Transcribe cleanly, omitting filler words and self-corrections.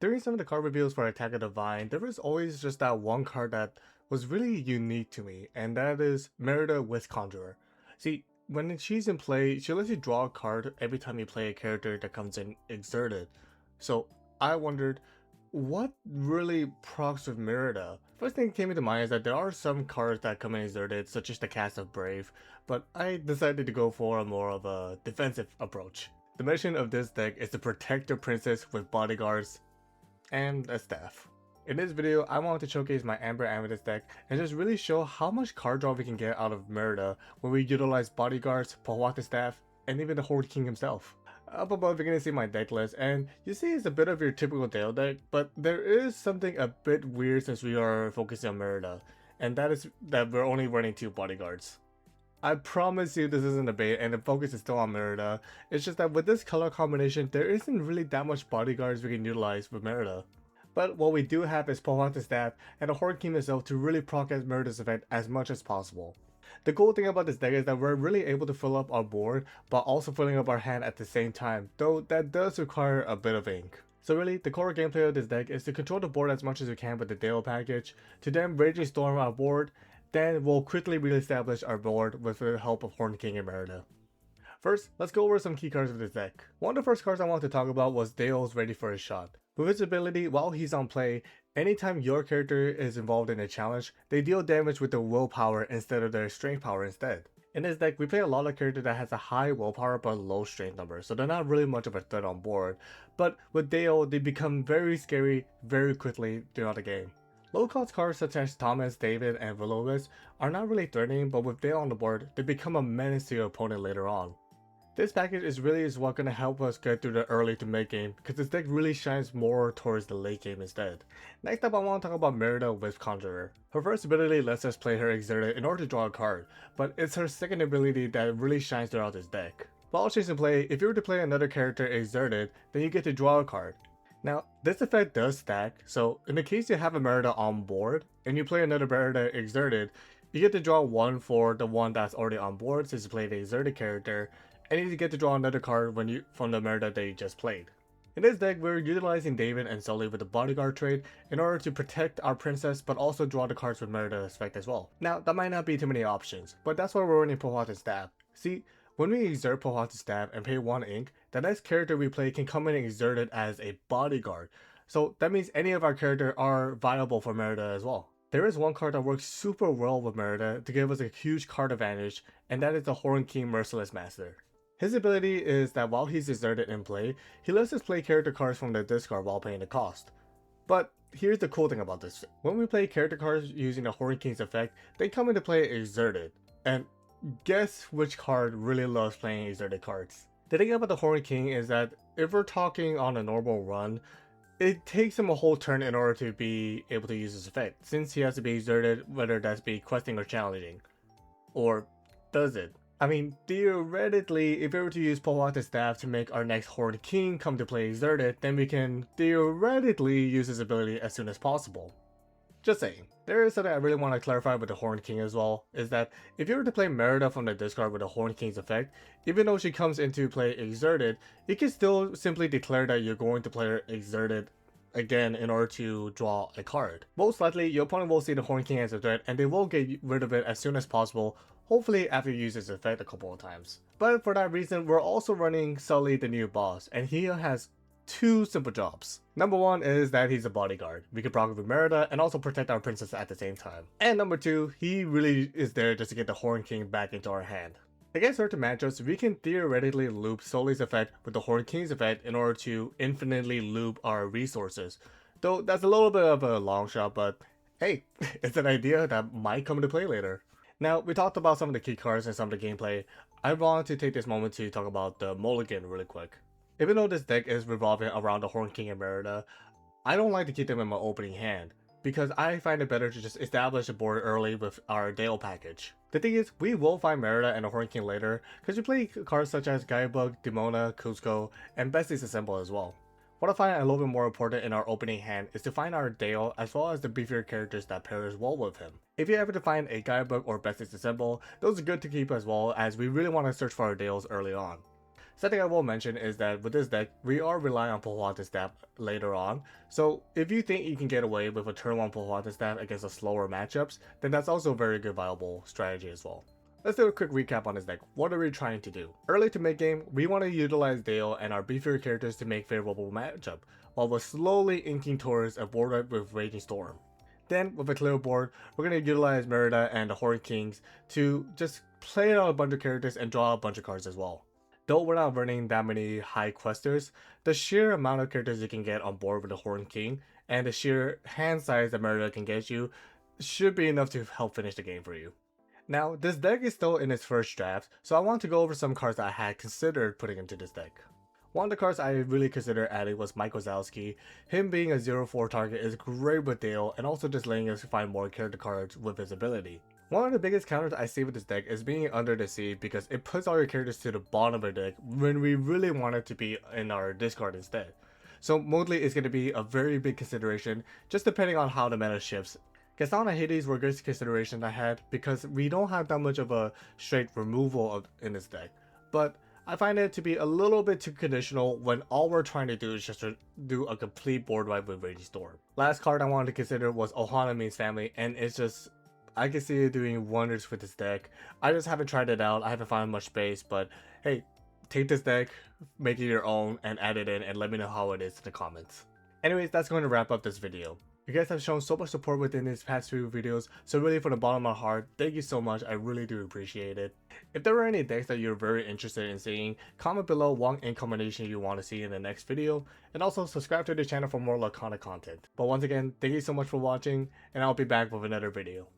During some of the card reveals for Attack of the Vine, there was always just that one card that was really unique to me, and that is Merida with Conjurer. See, when she's in play, she lets you draw a card every time you play a character that comes in exerted. So I wondered, what really procs with Merida? First thing that came into mind is that there are some cards that come in exerted, such as the Cast of Brave, but I decided to go for a more of a defensive approach. The mission of this deck is to protect the princess with bodyguards and a staff. In this video, I wanted to showcase my Amber Amethyst deck and just really show how much card draw we can get out of Merida when we utilize bodyguards, Pawata staff, and even the Horde King himself. Up above, you're going to see my deck list, and you see it's a bit of your typical Dale deck, but there is something a bit weird since we are focusing on Merida, and that is that we're only running 2 bodyguards. I promise you this isn't a bait and the focus is still on Merida. It's just that with this color combination, there isn't really that much bodyguards we can utilize with Merida. But what we do have is Pawata staff and the Horde King itself to really proc at Merida's effect as much as possible. The cool thing about this deck is that we're really able to fill up our board, but also filling up our hand at the same time, though that does require a bit of ink. So really, the core gameplay of this deck is to control the board as much as we can with the Dale package, to then Raging Storm our board, then we'll quickly re-establish our board with the help of Horde King and Merida. First, let's go over some key cards of this deck. One of the first cards I wanted to talk about was Dale's Ready for a Shot. With his ability, while he's on play, anytime your character is involved in a challenge, they deal damage with their willpower instead of their strength power instead. In this deck, we play a lot of characters that has a high willpower but low strength number, so they're not really much of a threat on board, but with Dale, they become very scary very quickly throughout the game. Low cost cards such as Thomas, David, and Velovis are not really threatening, but with Dale on the board, they become a menace to your opponent later on. This package is what's going to help us get through the early to mid game, because this deck really shines more towards the late game instead. Next up, I want to talk about Merida with Conjurer. Her first ability lets us play her exerted in order to draw a card, but it's her second ability that really shines throughout this deck. While she's in play, if you were to play another character exerted, then you get to draw a card. Now, this effect does stack, so in the case you have a Merida on board, and you play another Merida exerted, you get to draw one for the one that's already on board since you played the exerted character, and you get to draw another card from the Merida that you just played. In this deck, we're utilizing David and Sully with the bodyguard trait in order to protect our princess, but also draw the cards with Merida's effect as well. Now, that might not be too many options, but that's why we're running Pawata's staff. See, when we exert Pawata's staff and pay 1 ink, the next character we play can come in and exert it as a bodyguard. So that means any of our characters are viable for Merida as well. There is one card that works super well with Merida to give us a huge card advantage, and that is the Horde King Merciless Master. His ability is that while he's exerted in play, he lets us play character cards from the discard while paying the cost. But here's the cool thing about this. When we play character cards using the Horde King's effect, they come into play exerted. And guess which card really loves playing exerted cards? The thing about the Horde King is that if we're talking on a normal run, it takes him a whole turn in order to be able to use this effect, since he has to be exerted, whether that's be questing or challenging. Or does it? I mean, theoretically, if we were to use Pawata's staff to make our next Horde King come to play exerted, then we can theoretically use his ability as soon as possible. Just saying. There is something I really want to clarify with the Horde King as well, is that if you were to play Merida from the discard with the Horde King's effect, even though she comes into play exerted, you can still simply declare that you're going to play her exerted again in order to draw a card. Most likely, your opponent will see the Horde King as a threat and they will get rid of it as soon as possible, hopefully after you use this effect a couple of times. But for that reason, we're also running Sully the new boss, and he has 2 simple jobs. Number 1 is that he's a bodyguard. We can proc with Merida and also protect our princess at the same time. And number 2, he really is there just to get the Horde King back into our hand. Against certain matchups, we can theoretically loop Sully's effect with the Horde King's effect in order to infinitely loop our resources. Though that's a little bit of a long shot, but hey, it's an idea that might come into play later. Now, we talked about some of the key cards and some of the gameplay. I want to take this moment to talk about the Mulligan really quick. Even though this deck is revolving around the Horde King and Merida, I don't like to keep them in my opening hand, because I find it better to just establish a board early with our Dale package. The thing is, we will find Merida and the Horde King later, because we play cards such as Guidebook, Demona, Cusco, and Bestie's Assemble as well. What I find a little bit more important in our opening hand is to find our Dale as well as the beefier characters that pairs well with him. If you ever to find a Guidebook or Bestie's Assemble, those are good to keep as well, as we really want to search for our Dales early on. Something I will mention is that with this deck, we are relying on Pohwata Staff later on, so if you think you can get away with a turn 1 Pohwata Staff against the slower matchups, then that's also a very good viable strategy as well. Let's do a quick recap on this deck. What are we trying to do? Early to mid game, we want to utilize Dale and our beefier characters to make favorable matchup, while we're slowly inking towards a board wipe with Raging Storm. Then, with a clear board, we're going to utilize Merida and the Horn Kings to just play out a bunch of characters and draw a bunch of cards as well. Though we're not running that many high questers, the sheer amount of characters you can get on board with the Horn King and the sheer hand size that Merida can get you should be enough to help finish the game for you. Now, this deck is still in its first draft, so I want to go over some cards that I had considered putting into this deck. One of the cards I really considered adding was Mike Wazowski. Him being a 0-4 target is great with Dale and also just letting us find more character cards with his ability. One of the biggest counters I see with this deck is being under the sea because it puts all your characters to the bottom of the deck when we really want it to be in our discard instead. So Moodley is going to be a very big consideration just depending on how the meta shifts. Gaston and Hades were good considerations I had because we don't have that much of a straight removal in this deck. But I find it to be a little bit too conditional when all we're trying to do is just to do a complete board wipe with Raging Storm. Last card I wanted to consider was Ohana Means Family, and it's just, I can see it doing wonders with this deck. I just haven't tried it out, I haven't found much space, but hey, take this deck, make it your own, and add it in and let me know how it is in the comments. Anyways, that's going to wrap up this video. You guys have shown so much support within these past few videos, so really from the bottom of my heart, thank you so much, I really do appreciate it. If there were any decks that you're very interested in seeing, comment below what in combination you want to see in the next video, and also subscribe to the channel for more Laconic content. But once again, thank you so much for watching, and I'll be back with another video.